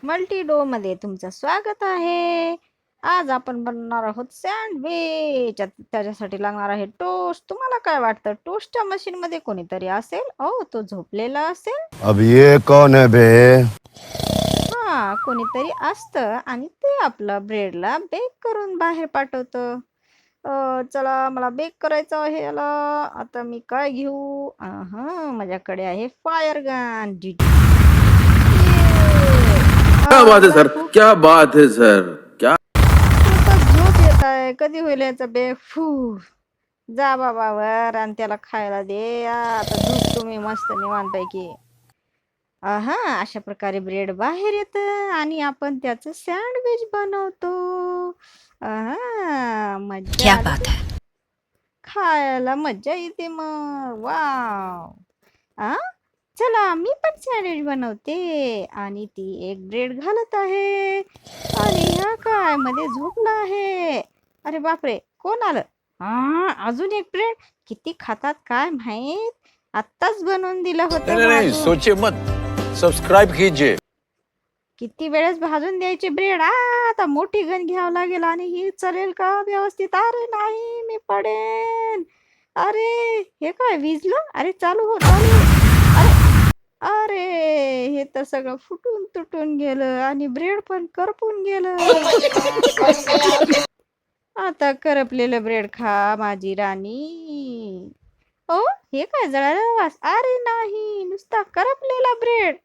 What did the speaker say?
मल्टीडो मध्ये तुमचं स्वागत आहे. आज आपण बनवणार आहोत सँडविच. त्याच्यासाठी लागणार आहे टोस्ट. तुम्हाला काय वाटतं, टोस्टच्या मशीन मध्ये कोणीतरी असेल? तो झोपलेला असेल. अब ये कौन है बे? कोणीतरी असतं आणि ते आपलं ब्रेडला बेक करून बाहेर पाठवतं. चला, मला बेक करायचं आहे याला. आता मी काय घेऊ? माझ्याकडे आहे फायर गन. क्या बात है सर, क्या बात है सर, क्या झोप येत आहे. कधी होईल याचा बेक? जा बाबावर आणि त्याला खायला दे. आता झोप तुम्ही मस्त निवांतपैकी. अशा प्रकारे ब्रेड बाहेर येतं आणि आपण त्याचं सँडविच बनवतो. मज्जा खायला मज्जा येते मग. वाव. चला, मी पण सँडविच बनवते. आणि ती एक ब्रेड घालत आहे आणि ह्या काय मध्ये झोपला आहे. अरे बापरे, कोण आलं? अजून एक ब्रेड. किती खातात काय माहित. आत्ताच बनवून दिलं होतं. नहीं सोचिए मत, सब्सक्राइब कीजिए. किती वेळेस भाजून द्यायची ब्रेड. आता मोठी गन घ्यावं लागेल. आणि ही चालेल का व्यवस्थित? अरे नाही, मी पडेन. अरे हे काय विजलं? अरे चालू हो. अरे अरे हे तर सगळं फुटून तुटून गेलं आणि ब्रेड पण करपून गेलं. आता करपलेलं ब्रेड खा माझी राणी. हे काय जळालं वास? अरे नाही, नुसता करपलेला ब्रेड.